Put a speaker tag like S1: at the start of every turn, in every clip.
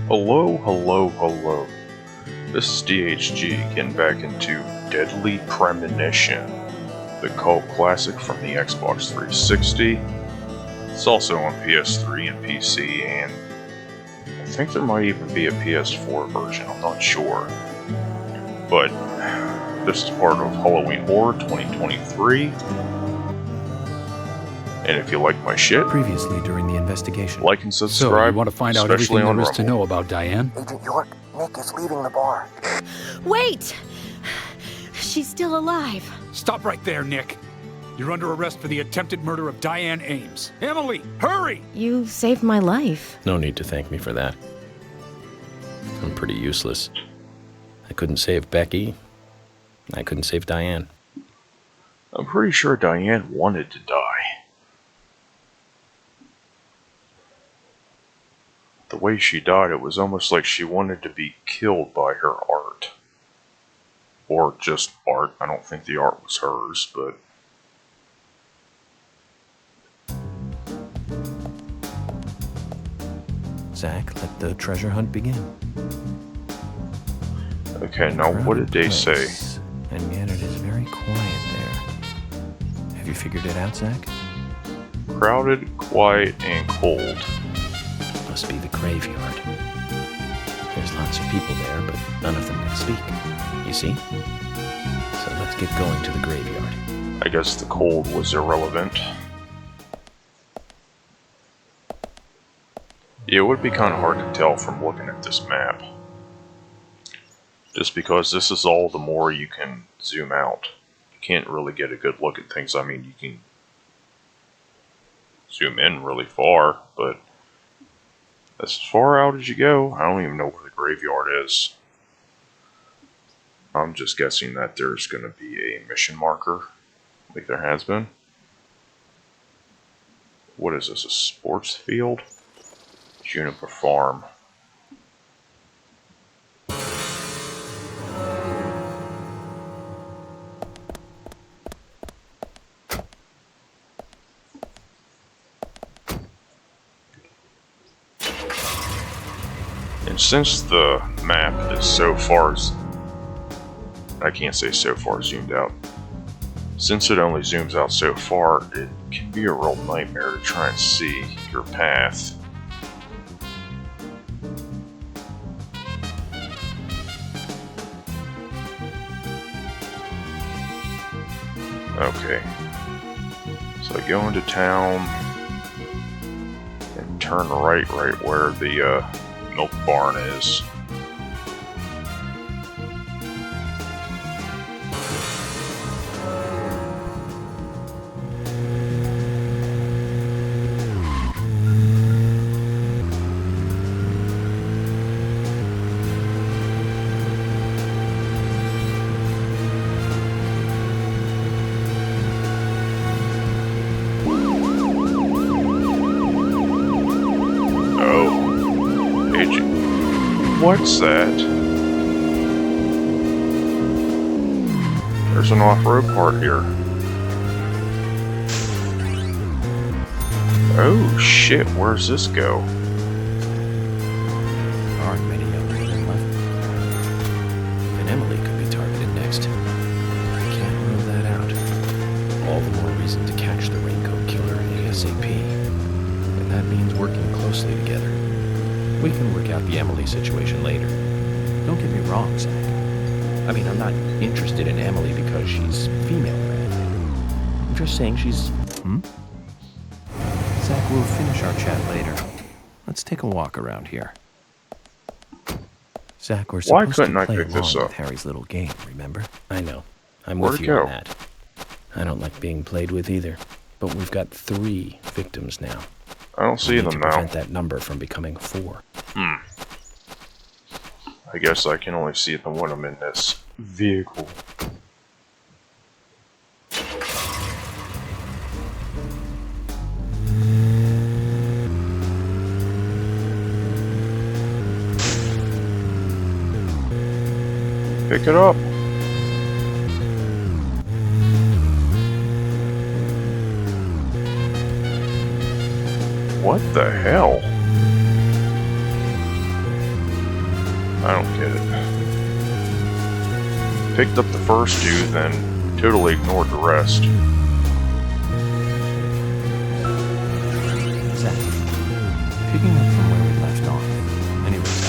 S1: Hello, hello, hello. This is DHG getting back into Deadly Premonition, the cult classic from the Xbox 360. It's also on PS3 and PC, and I think there might even be a PS4 version, I'm not sure. But this is part of Halloween Horror 2023. And if you like my shit,
S2: previously during the investigation,
S1: like and subscribe.
S3: So, you want to find out everything there is to know about Diane?
S4: Agent York, Nick is leaving the bar.
S5: Wait! She's still alive.
S6: Stop right there, Nick. You're under arrest for the attempted murder of Diane Ames. Emily, hurry!
S5: You saved my life.
S2: no need to thank me for that. I'm pretty useless. I couldn't save Becky. I couldn't save Diane.
S1: I'm pretty sure Diane wanted to die. The way she died, it was almost like she wanted to be killed by her art. Or just art. I don't think the art was hers, but...
S2: Zach, let the treasure hunt begin.
S1: Okay, now what did they say?
S2: And yet it is very quiet there. Have you figured it out, Zach?
S1: Crowded, quiet, and cold.
S2: Must be the graveyard. There's lots of people there, but none of them can speak. You see? So let's get going to the graveyard.
S1: I guess the cold was irrelevant. Yeah, it would be kind of hard to tell from looking at this map. Just because this is all, the more you can zoom out. You can't really get a good look at things. I mean, you can zoom in really far, but as far out as you go, I don't even know where the graveyard is. I'm just guessing that there's going to be a mission marker, like there has been. What is this, a sports field? Juniper Farm. And since the map is so far, I can't say so far zoomed out. Since it only zooms out so far, it can be a real nightmare to try and see your path. Okay, so I go into town and turn right where the milk barn is. What's that? There's an off-road part here. Oh shit, where's this go?
S2: There aren't many young women left. And Emily could be targeted next. I can't rule that out. All the more reason to catch the raincoat killer ASAP. And that means working closely together. We can work out the Emily situation later. Don't get me wrong, Zach. I mean, I'm not interested in Emily because she's female or anything. I'm just saying she's... Zach, we'll finish our chat later. Let's take a walk around here. Zach, we're supposed to play along with Harry's little game, remember? I know. I'm with you on that. I don't like being played with either. But we've got 3 victims now.
S1: I don't see them now.
S2: Prevent that number from becoming 4.
S1: I guess I can only see them when I'm in this vehicle. Pick it up. What the hell? I don't get it. Picked up the first two, then totally ignored the rest.
S2: Exactly. Picking up from where we left off. Anyways,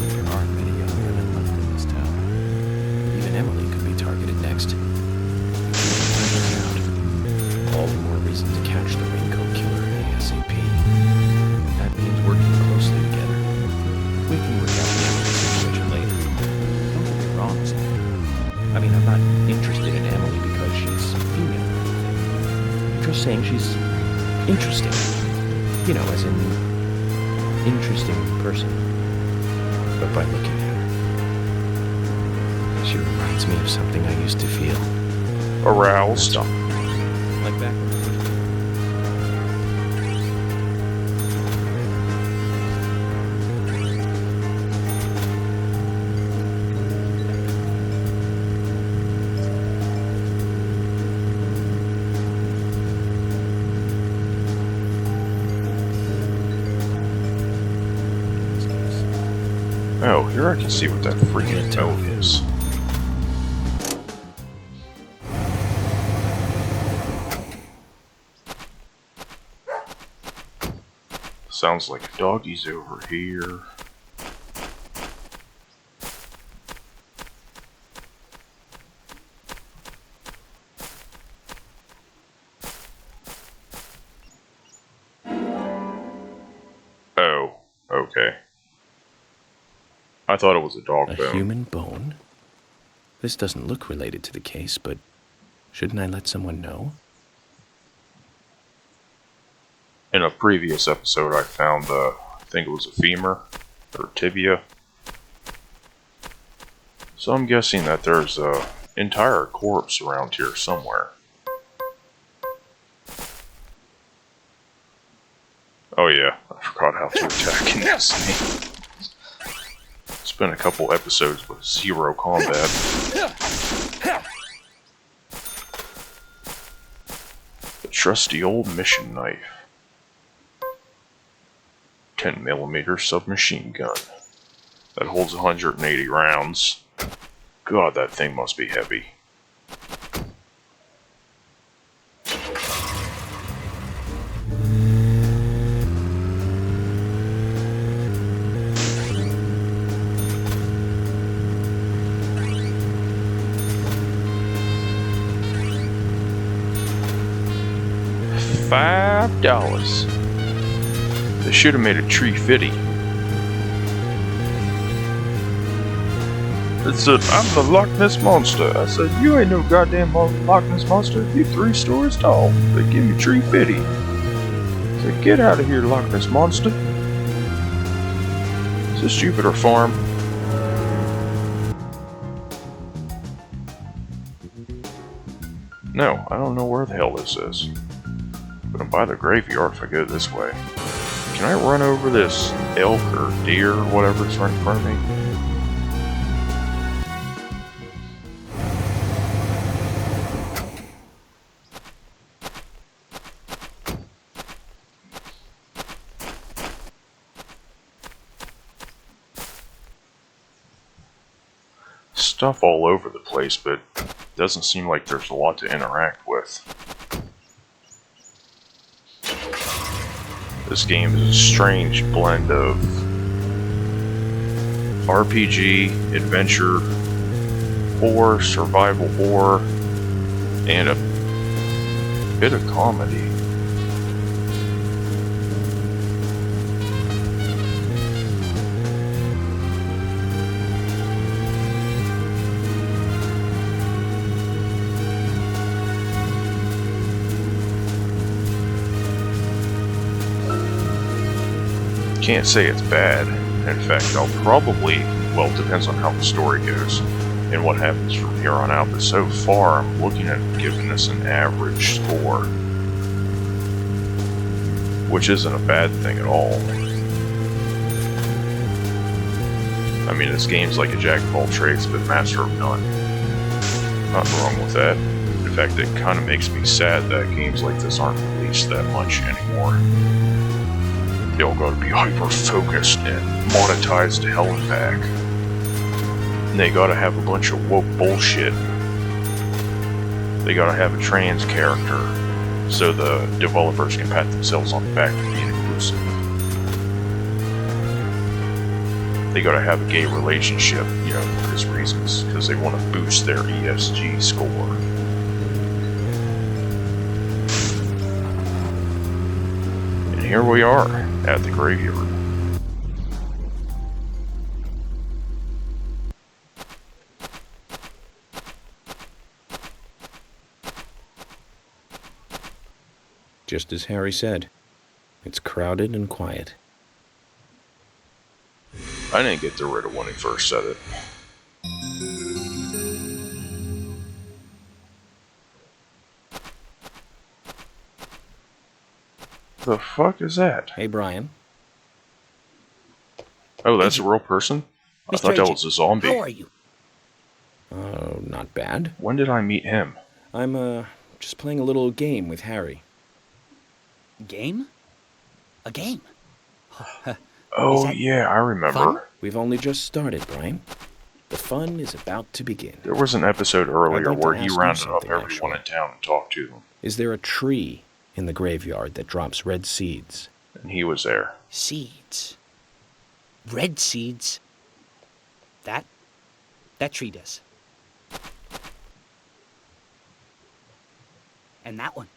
S2: there aren't many young women left in this town. Even Emily could be targeted next. All the more reason to catch the raincoat killer ASAP. That means working closely together. We can work out the Emily situation later. Don't get me wrong, Sam. I mean, I'm not interested in Emily because she's female or anything. I'm just saying she's interesting. You know, as in interesting person. But by looking at her, she reminds me of something I used to feel.
S1: Aroused.
S2: That's all. Like back when we first...
S1: Oh, here I can see what that freaking note is. Sounds like a doggy's over here. Oh, okay. I thought it was a dog bone.
S2: A human bone? This doesn't look related to the case, but shouldn't I let someone know?
S1: In a previous episode, I found, I think it was a femur, or tibia. So I'm guessing that there's an entire corpse around here somewhere. Oh yeah, I forgot how to attack in this game. It's been a couple episodes with zero combat. The trusty old mission knife. 10mm submachine gun. That holds 180 rounds. God, that thing must be heavy. $5. They should have made a tree fitty. It said, I'm the Loch Ness Monster. I said, you ain't no goddamn Loch Ness Monster. You 3 stories tall. They give you tree fitty. I said, get out of here, Loch Ness Monster. Is this Jupiter Farm? No, I don't know where the hell this is. But I'm by the graveyard if I go this way. Can I run over this elk or deer or whatever's right in front of me? Stuff all over the place, but doesn't seem like there's a lot to interact with. This game is a strange blend of RPG, adventure, horror, survival horror, and a bit of comedy. Can't say it's bad. In fact, I'll probably, well, it depends on how the story goes and what happens from here on out, but so far I'm looking at giving this an average score, which isn't a bad thing at all. I mean, this game's like a jack of all trades, but master of none. Nothing wrong with that. In fact, it kind of makes me sad that games like this aren't released that much anymore. They all gotta be hyper-focused and monetized to hell and back. And they gotta have a bunch of woke bullshit. They gotta have a trans character, so the developers can pat themselves on the back for being inclusive. They gotta have a gay relationship, for these reasons, because they want to boost their ESG score. And here we are, at the graveyard.
S2: Just as Harry said, it's crowded and quiet.
S1: I didn't get the riddle when he first said it. The fuck is that?
S2: Hey, Brian.
S1: Oh, that's a real person? I thought that was a zombie.
S7: How are you?
S2: Oh, not bad.
S1: When did I meet him?
S2: I'm, just playing a little game with Harry.
S7: Game? A game?
S1: Oh, yeah, I remember.
S7: Fun?
S2: We've only just started, Brian. The fun is about to begin.
S1: There was an episode earlier
S2: I'd like to
S1: where he
S2: ask you
S1: rounded up
S2: something,
S1: everyone in town and talked to them.
S2: Is there a tree in the graveyard that drops red seeds?
S1: And he was there.
S7: Seeds. Red seeds. That tree does. And that one.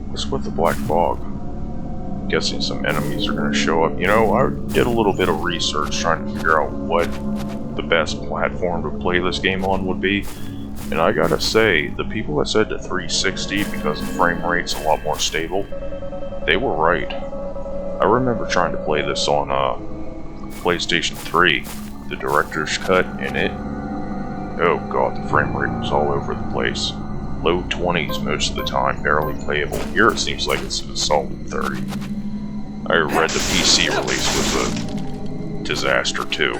S1: What's with the black fog? I'm guessing some enemies are going to show up. I did a little bit of research trying to figure out what the best platform to play this game on would be. And I gotta say, the people that said the 360 because the frame rate's a lot more stable, they were right. I remember trying to play this on PlayStation 3, the director's cut, and oh god, the frame rate was all over the place. Low 20s most of the time, barely playable. Here it seems like it's a solid 30. I read the PC release was a disaster too.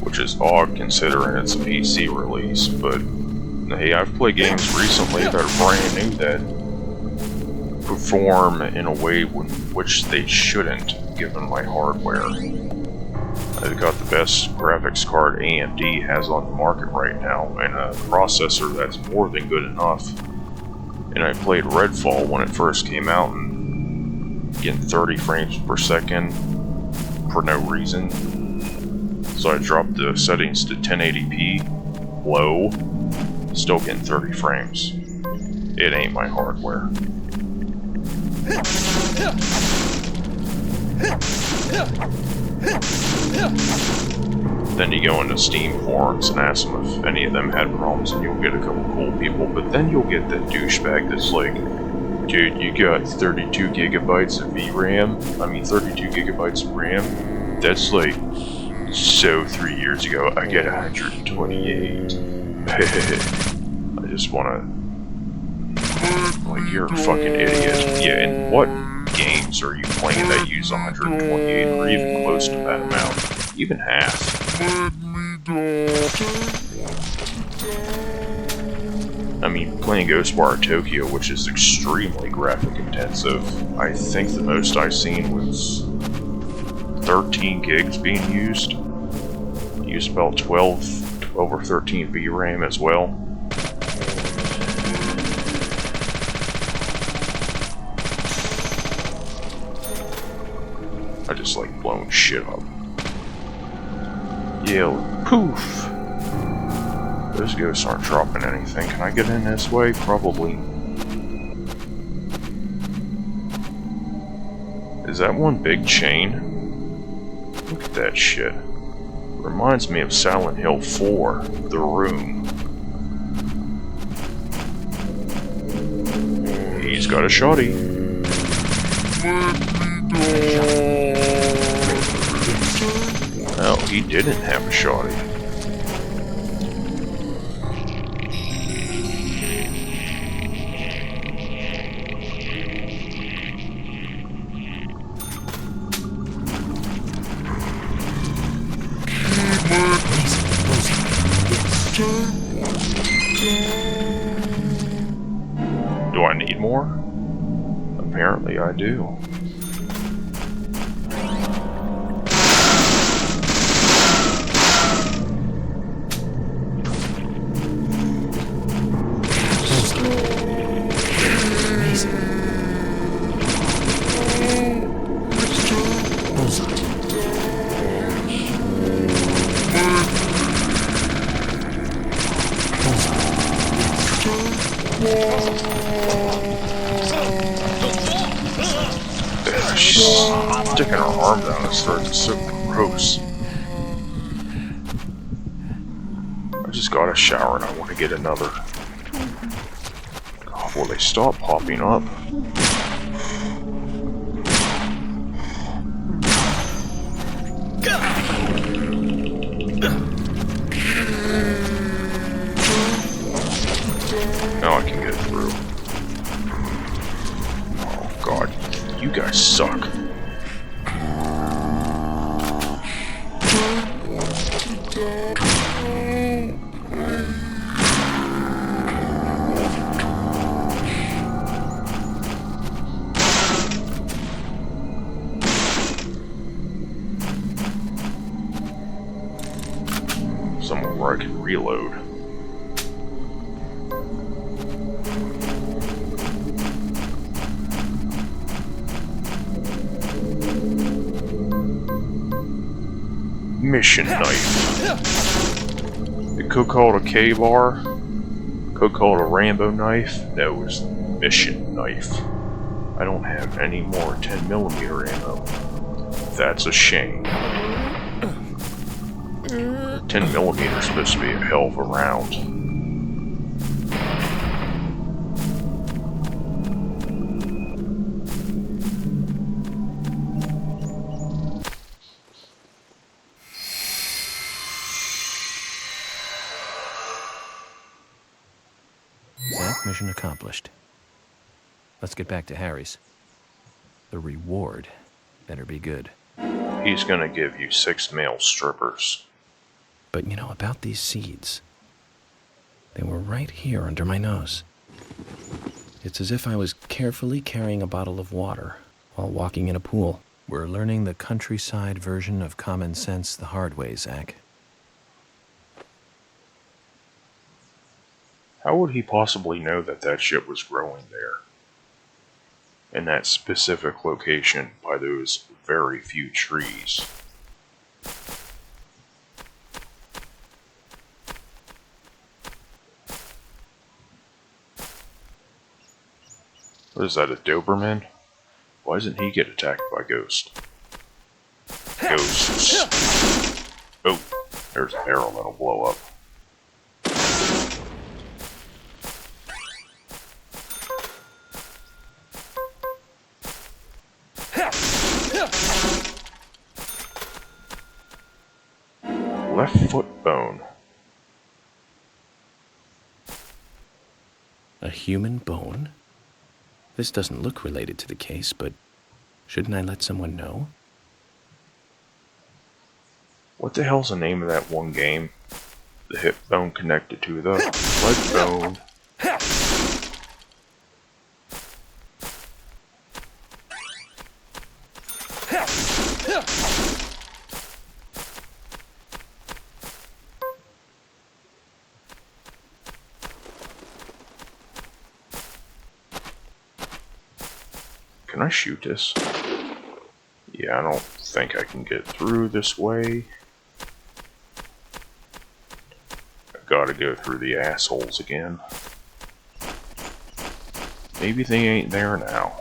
S1: Which is odd considering it's a PC release, but hey, I've played games recently that are brand new that perform in a way which they shouldn't, given my hardware. I've got the best graphics card AMD has on the market right now, and a processor that's more than good enough. And I played Redfall when it first came out, and getting 30 frames per second for no reason. So I dropped the settings to 1080p, low, still getting 30 frames. It ain't my hardware. Then you go into Steam forums and ask them if any of them had problems, and you'll get a couple cool people, but then you'll get that douchebag that's like, dude, you got 32 gigabytes of VRAM? 32 gigabytes of RAM? That's like, so 3 years ago, I get 128. I just wanna... Like, you're a fucking idiot. Yeah, and what games are you playing that use 128 or even close to that amount? Even half. Playing Ghostwire Tokyo, which is extremely graphic intensive, I think the most I've seen was 13 gigs being used. Used about 12 or 13 VRAM as well. I just like blowing shit up. Yeah, poof! Those ghosts aren't dropping anything. Can I get in this way? Probably. Is that one big chain? Look at that shit. Reminds me of Silent Hill 4, The Room. He's got a shotty. Oh, he didn't have a shotty. Do I need more? Apparently I do. She's sticking her arm down his throat. It's so gross. I just got a shower and I want to get another. God, will they stop popping up? Now I can get through. Oh God, you guys suck. Somewhere where I can reload. Mission knife. It could call it a K-bar. Could call it a Rambo knife. No, it's mission knife. I don't have any more 10mm ammo. That's a shame. 10mm is supposed to be a hell of a round.
S2: Well, mission accomplished. Let's get back to Harry's. The reward better be good.
S1: He's gonna give you 6 male strippers.
S2: But you know, about these seeds, they were right here under my nose. It's as if I was carefully carrying a bottle of water while walking in a pool. We're learning the countryside version of common sense the hard way, Zach.
S1: How would he possibly know that that shit was growing there? In that specific location by those very few trees. What is that, a Doberman? Why doesn't he get attacked by ghosts? Ghosts. Oh, there's a barrel that'll blow up. Left foot bone.
S2: A human bone? This doesn't look related to the case, but shouldn't I let someone know?
S1: What the hell's the name of that one game? The hip bone connected to the leg bone. Can I shoot this? Yeah, I don't think I can get through this way. I've got to go through the assholes again. Maybe they ain't there now.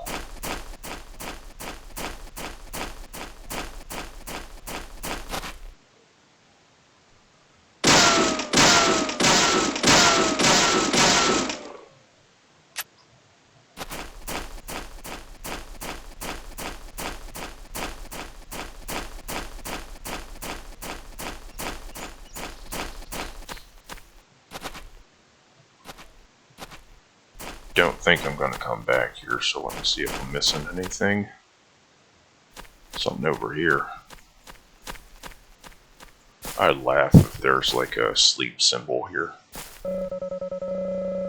S1: Don't think I'm gonna come back here, so let me see if I'm missing anything. Something over here. I'd laugh if there's like a sleep symbol here.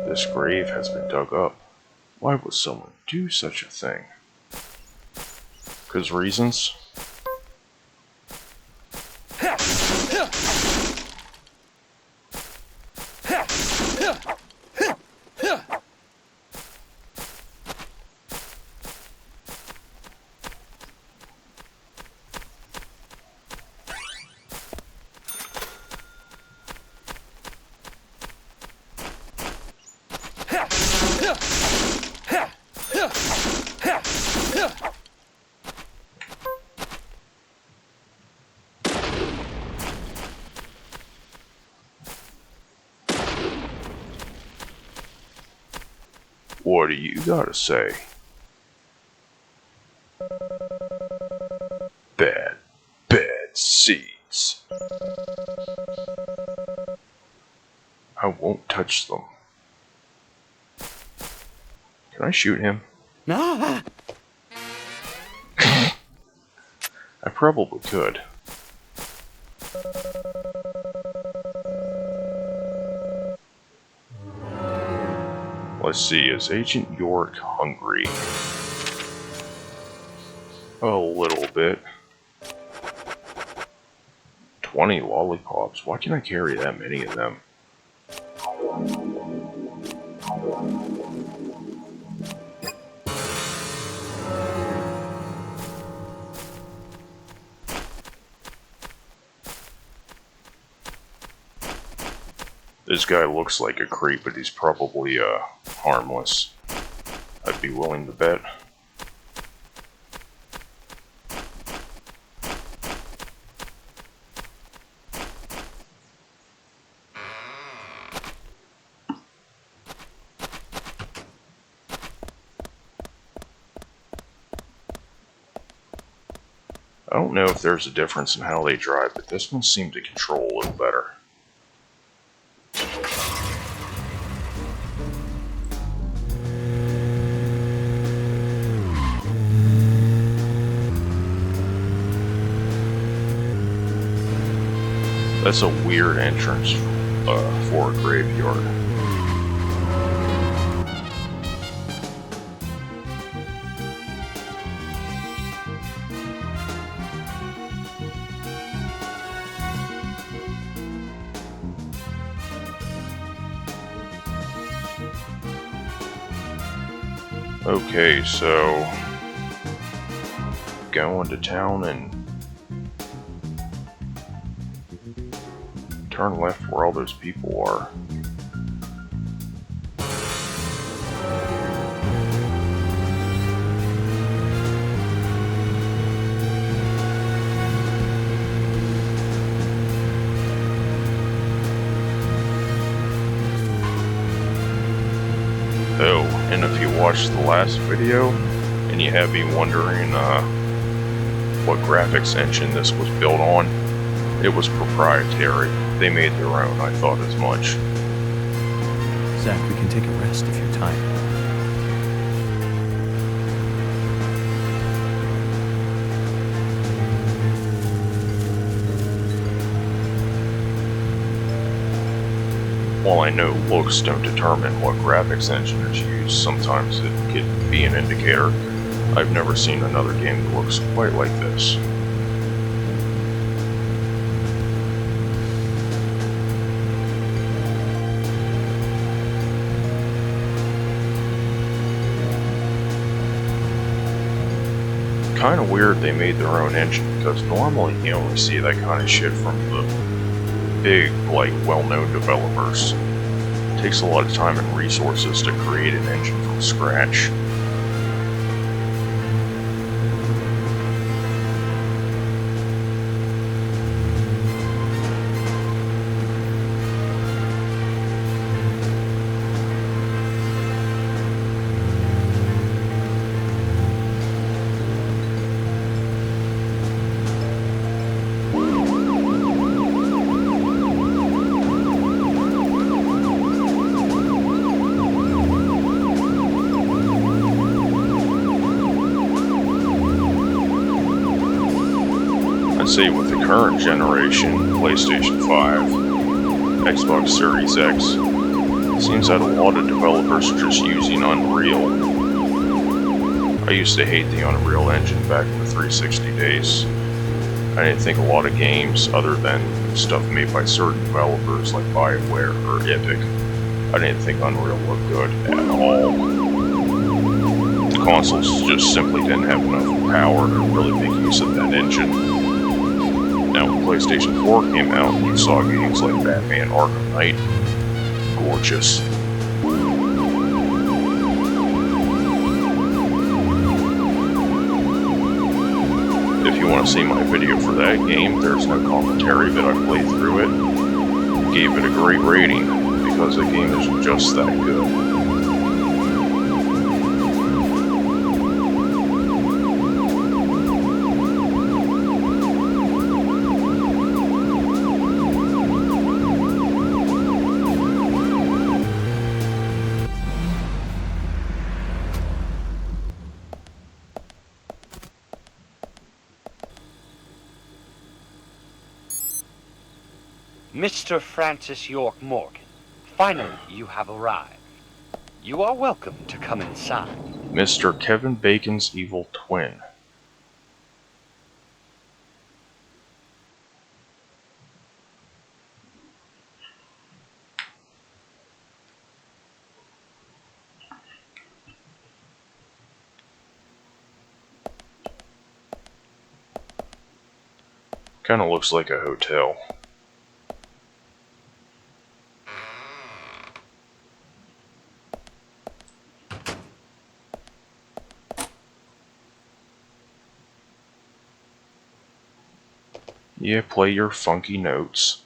S1: This grave has been dug up. Why would someone do such a thing? 'Cause reasons? What do you gotta say? Bad seeds. I won't touch them. Can I shoot him?
S7: Ah!
S1: I probably could. Let's see, is Agent York hungry? A little bit. 20 lollipops. Why can't I carry that many of them? This guy looks like a creep, but he's probably, harmless. I'd be willing to bet. I don't know if there's a difference in how they drive, but this one seemed to control a little better. That's a weird entrance for a graveyard. Okay, so going to town and turn left where all those people are. Oh, and if you watched the last video and you have been wondering what graphics engine this was built on, it was proprietary. They made their own, I thought as much.
S2: Zach, we can take a rest if you're tired.
S1: While I know looks don't determine what graphics engine is used, sometimes it could be an indicator. I've never seen another game that looks quite like this. Kind of weird they made their own engine, because normally you only see that kind of shit from the big, like, well-known developers. It takes a lot of time and resources to create an engine from scratch. Say with the current generation, PlayStation 5, Xbox Series X, Seems that a lot of developers are just using Unreal. I used to hate the Unreal Engine back in the 360 days. I didn't think a lot of games, other than stuff made by certain developers like BioWare or Epic, I didn't think Unreal looked good at all. The consoles just simply didn't have enough power to really make use of that engine. Now when PlayStation 4 came out, you saw games like Batman Arkham Knight. Gorgeous. If you want to see my video for that game, there's no commentary, but I played through it. Gave it a great rating, because the game is just that good.
S8: Mr. Francis York Morgan, finally you have arrived. You are welcome to come inside.
S1: Mr. Kevin Bacon's evil twin. Kinda looks like a hotel. Yeah, play your funky notes.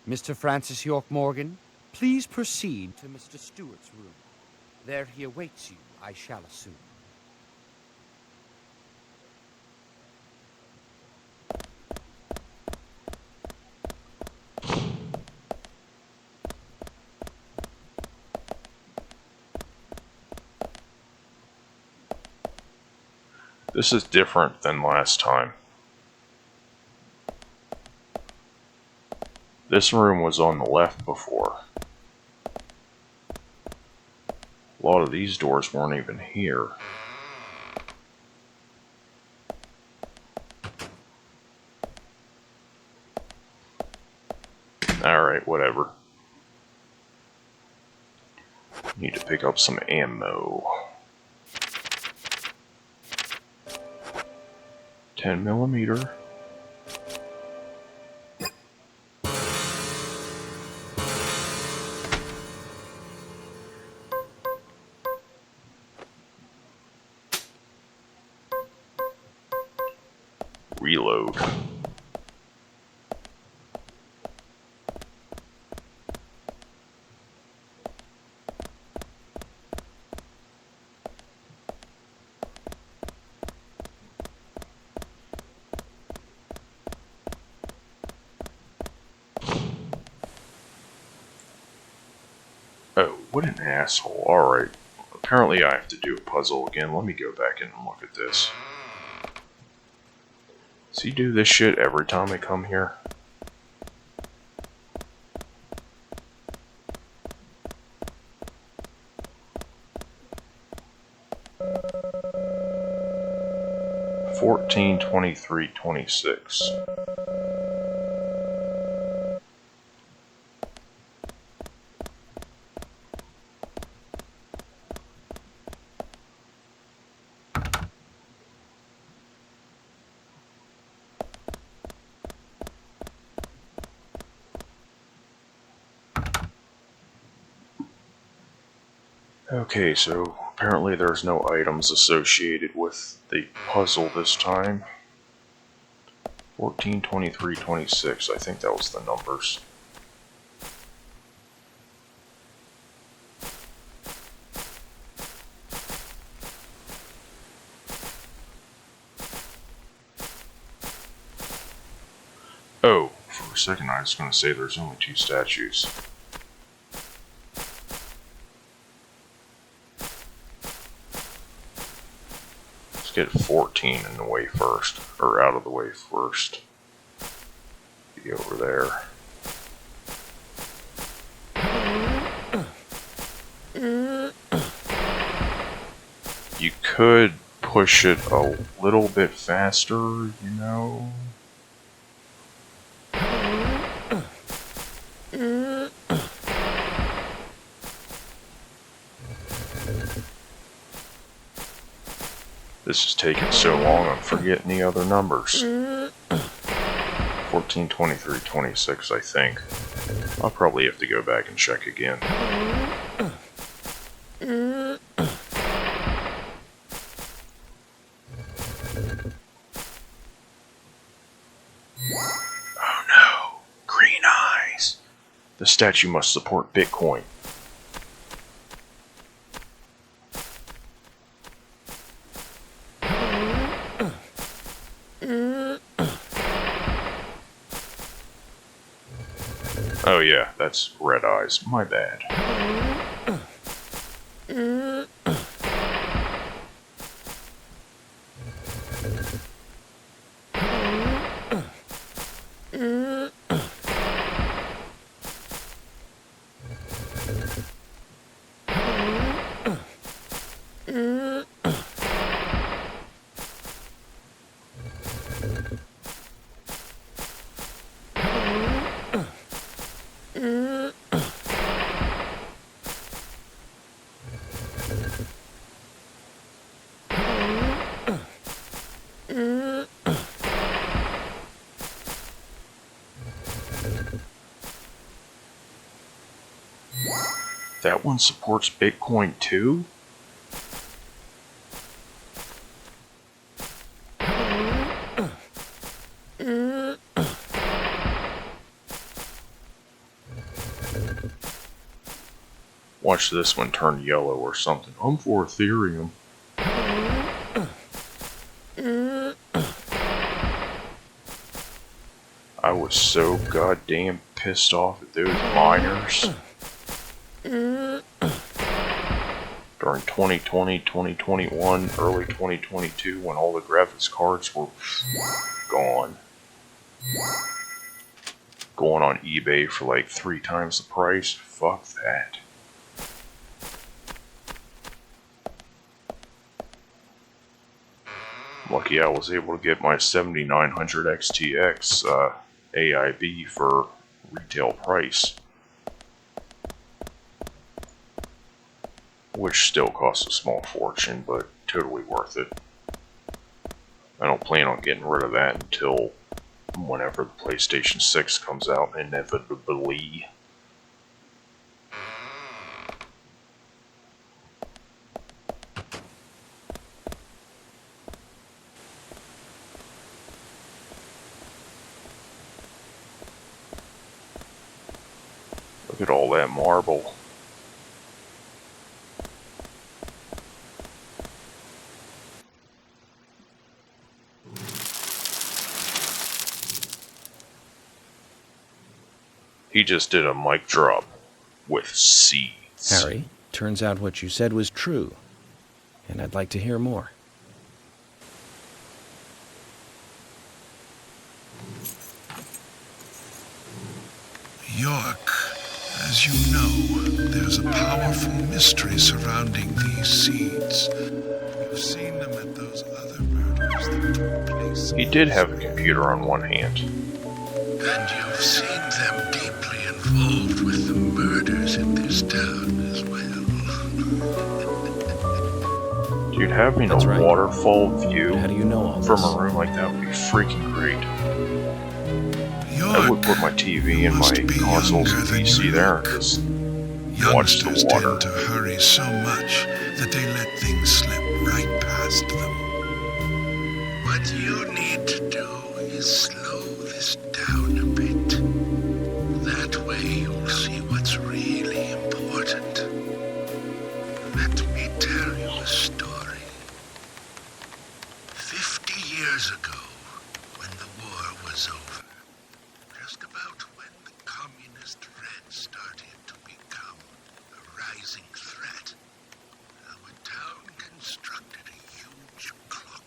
S7: Mr. Francis York Morgan, please proceed to Mr. Stewart's room. There he awaits you, I shall assume.
S1: This is different than last time. This room was on the left before. A lot of these doors weren't even here. Alright, whatever. Need to pick up some ammo. 10mm. Reload. Oh, what an asshole. Alright. Apparently I have to do a puzzle again. Let me go back and look at this. Does he do this shit every time I come here? $14, $23, $26. Okay, so apparently there's no items associated with the puzzle this time. 14, 23, 26, I think that was the numbers. Oh, for a second I was going to say there's only 2 statues. get 14 in the way first, or out of the way first. Be over there. You could push it a little bit faster, you know? This is taking so long, I'm forgetting the other numbers. 14, 23, 26, I think. I'll probably have to go back and check again. Oh no! Green eyes! The statue must support Bitcoin. Oh yeah, that's red eyes. My bad. That one supports Bitcoin too? Watch this one turn yellow or something. I'm for Ethereum. I was so goddamn pissed off at those miners. During 2020, 2021, early 2022, when all the graphics cards were gone. Going on eBay for like 3 times the price. Fuck that. Lucky I was able to get my 7900 XTX AIB for retail price. Which still costs a small fortune, but totally worth it. I don't plan on getting rid of that until whenever the PlayStation 6 comes out, inevitably. Look at all that marble. He just did a mic drop with seeds.
S2: Harry, turns out what you said was true, and I'd like to hear more.
S9: York, as you know, there's a powerful mystery surrounding these seeds. You've seen them at those other murders that took place.
S1: He did have a computer on one hand.
S9: And you've seen them deeply involved with the murders in this town as well.
S1: Dude, having
S2: That's
S1: a
S2: right.
S1: waterfall view
S2: How do you know all
S1: from
S2: this?
S1: a room like that would be freaking great.
S9: York,
S1: I would put my TV and
S9: must
S1: my
S9: be
S1: consoles
S9: younger
S1: and
S9: than
S1: PC
S9: you
S1: there and
S9: look.
S1: just watch the
S9: Youngsters
S1: water.
S9: tend to hurry so much that they let things slip right past them. What you need to do is slow this down a bit. That way you'll see what's really important. Let me tell you a story. 50 years ago, when the war was over, just about when the communist red started to become a rising threat, our town constructed a huge clock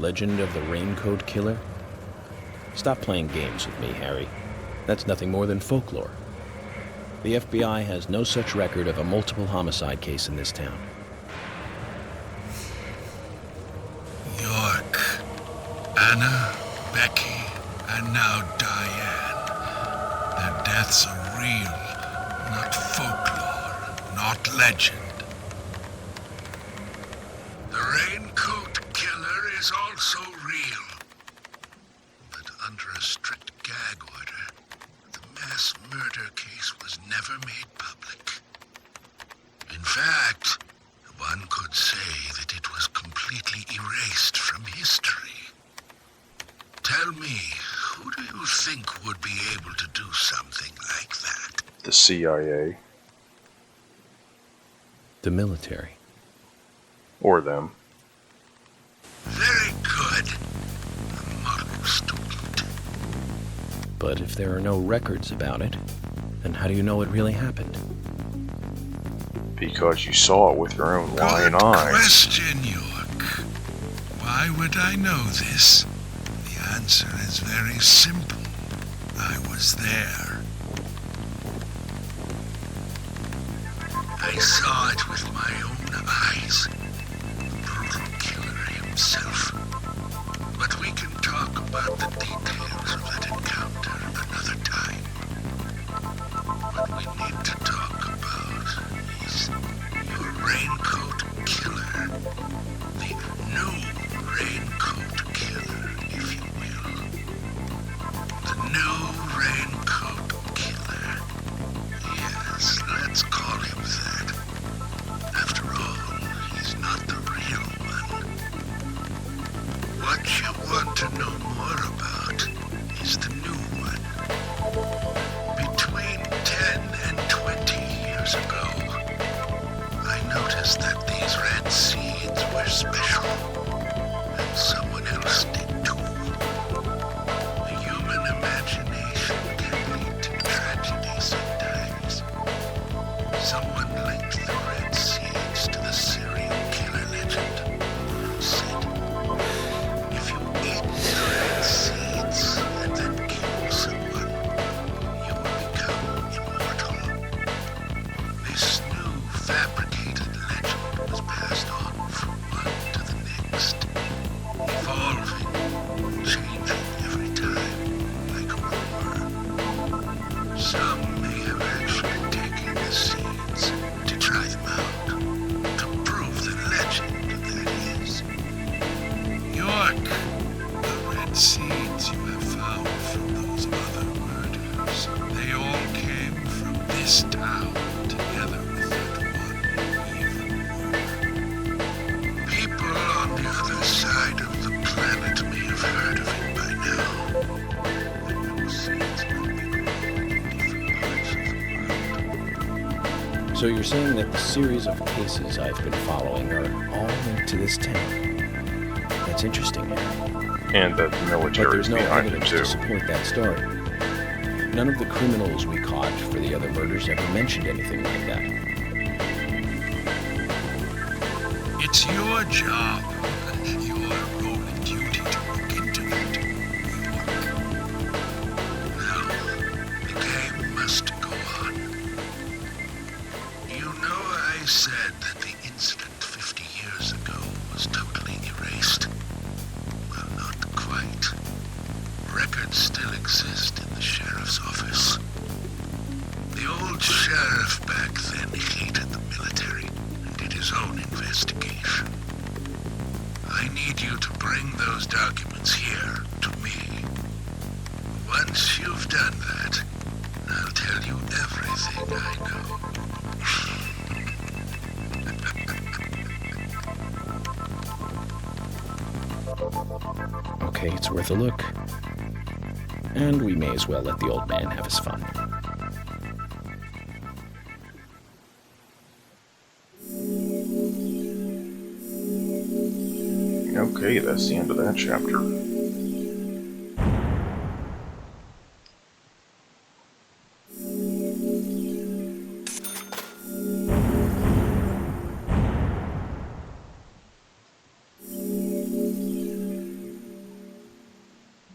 S2: legend of the Raincoat Killer? Stop playing games with me, Harry. That's nothing more than folklore. The FBI has no such record of a multiple homicide case in this town.
S9: York, Anna, Becky, and now Diane. Their deaths are real, not folklore, not legend. The Raincoat Killer is also real. But under a strict gag order, the mass murder case was never made public. In fact, one could say that it was completely erased from history. Tell me, who do you think would be able to do something like that?
S1: The CIA.
S2: The military.
S1: Or them.
S9: Very good. A model student.
S2: But if there are no records about it, then how do you know it really happened?
S1: Because you saw it with your own lying
S9: Good
S1: eyes.
S9: question, York. Why would I know this? The answer is very simple. I was there. I saw it with my own eyes. The brutal killer himself. But we can talk about the details of that encounter another time. What we need to talk about is your Raincoat Killer. The new Raincoat Killer, if you will. The new Raincoat Killer. Yes, let's call him that. After all, he's not the real one. What you want to know more about is the new one. Between 10 and 20 years ago, I noticed that these red seeds were special, and someone else did too. The human imagination can lead to tragedy sometimes. Someone linked the red seeds to the serial killer legend. Said, if you eat the red seeds and then kill someone, you will become immortal. This new fabricated legend was passed on from one to the next, evolving, changing every time, like a rumor. Some may have actually taken the seeds to try them out, to prove the legend that is. York, the red seeds you have found from those other murders, they all came from this town, together with that one evil word. People on the other side of the planet may have heard of it by now. Those seeds might be grown in different parts of the world.
S2: So you're saying that the series of cases I've been following are all linked to this town? That's interesting, Harry.
S1: And that the
S2: But
S1: military
S2: there's
S1: is
S2: no
S1: behind it
S2: evidence
S1: too.
S2: to support that story. None of the criminals we caught for the other murders ever mentioned anything like that.
S9: It's your job, your role and duty to look into that, York. Now, the game must go on. You know I said that the incident 50 years ago was totally erased? Well, not quite. Records still exist in the sheriff's office. The old sheriff back then hated the military and did his own investigation. I need you to bring those documents here to me. Once you've done that, I'll tell you everything I know.
S2: Okay, it's worth a look. And we may as well let the old man have his fun.
S1: Okay, that's the end of that chapter.